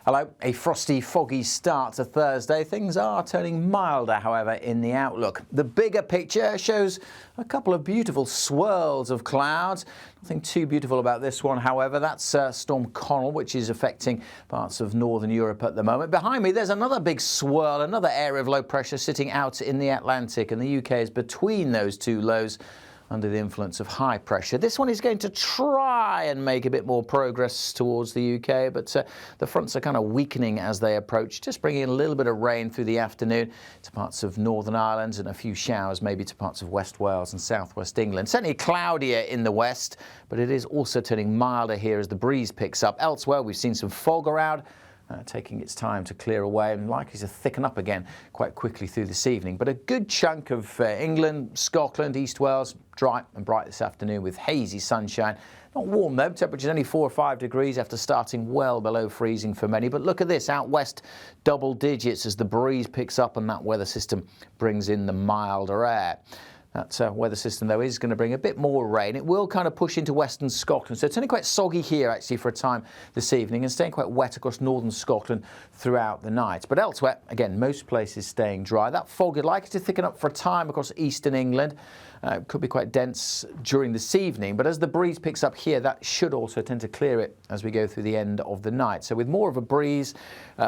Hello. A frosty, foggy start to Thursday. Things are turning milder, however, in the outlook. The bigger picture shows a couple of beautiful swirls of clouds. Nothing too beautiful about this one, however. That's Storm Connell, which is affecting parts of northern Europe at the moment. Behind me, there's another big swirl, another area of low pressure sitting out in the Atlantic, and the UK is between those two lows, under the influence of high pressure. This one is going to try and make a bit more progress towards the UK, but the fronts are kind of weakening as they approach, just bringing a little bit of rain through the afternoon to parts of Northern Ireland and a few showers maybe to parts of West Wales and southwest England. Certainly cloudier in the west, but it is also turning milder here as the breeze picks up. Elsewhere, we've seen some fog around, taking its time to clear away and likely to thicken up again quite quickly through this evening. But a good chunk of England, Scotland, East Wales, dry and bright this afternoon with hazy sunshine. Not warm though, temperatures only 4 or 5 degrees after starting well below freezing for many. But look at this, out west double digits as the breeze picks up and that weather system brings in the milder air. That weather system, though, is going to bring a bit more rain. It will kind of push into western Scotland. So it's turning quite soggy here, actually, for a time this evening and staying quite wet across northern Scotland throughout the night. But elsewhere, again, most places staying dry. That fog is likely to thicken up for a time across eastern England. Could be quite dense during this evening. But as the breeze picks up here, that should also tend to clear it as we go through the end of the night. So with more of a breeze,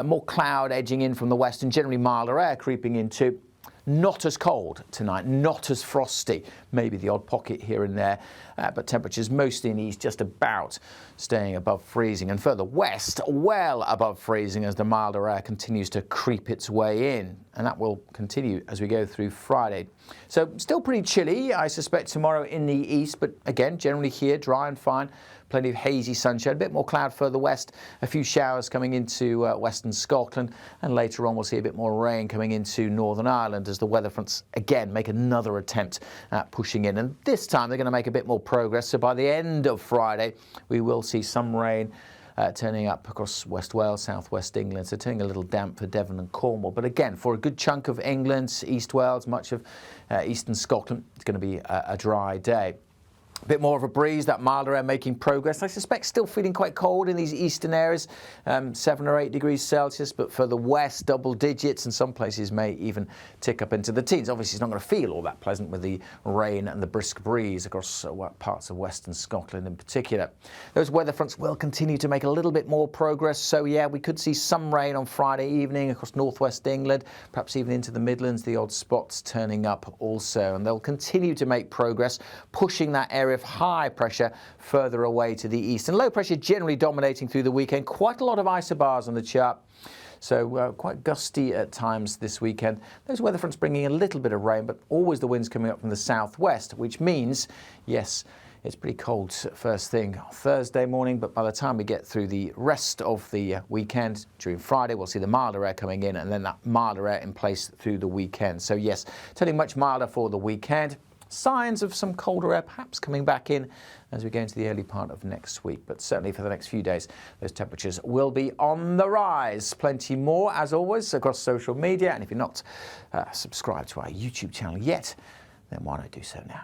more cloud edging in from the west and generally milder air creeping into, not as cold tonight, not as frosty, maybe the odd pocket here and there, but temperatures mostly in the east just about staying above freezing, and further west well above freezing as the milder air continues to creep its way in, and that will continue as we go through Friday. So still pretty chilly, I suspect, tomorrow in the east, but again generally here dry and fine. Plenty of hazy sunshine, a bit more cloud further west, a few showers coming into western Scotland, and later on we'll see a bit more rain coming into Northern Ireland as the weather fronts again make another attempt at pushing in. And this time they're going to make a bit more progress, so by the end of Friday we will see some rain turning up across West Wales, southwest England, so turning a little damp for Devon and Cornwall. But again, for a good chunk of England, East Wales, much of eastern Scotland, it's going to be a dry day. A bit more of a breeze, that milder air making progress. I suspect still feeling quite cold in these eastern areas, 7 or 8 degrees Celsius, but for the west, double digits, and some places may even tick up into the teens. Obviously, it's not going to feel all that pleasant with the rain and the brisk breeze across parts of western Scotland in particular. Those weather fronts will continue to make a little bit more progress, so yeah, we could see some rain on Friday evening across northwest England, perhaps even into the Midlands, the odd spots turning up also, and they'll continue to make progress, pushing that area of high pressure further away to the east, and low pressure generally dominating through the weekend. Quite a lot of isobars on the chart, so quite gusty at times this weekend. Those weather fronts bringing a little bit of rain, but always the winds coming up from the southwest, which means, yes, it's pretty cold first thing Thursday morning, but by the time we get through the rest of the weekend, during Friday, we'll see the milder air coming in, and then that milder air in place through the weekend. So yes, turning much milder for the weekend. Signs of some colder air perhaps coming back in as we go into the early part of next week. But certainly for the next few days, those temperatures will be on the rise. Plenty more, as always, across social media. And if you're not subscribed to our YouTube channel yet, then why not do so now?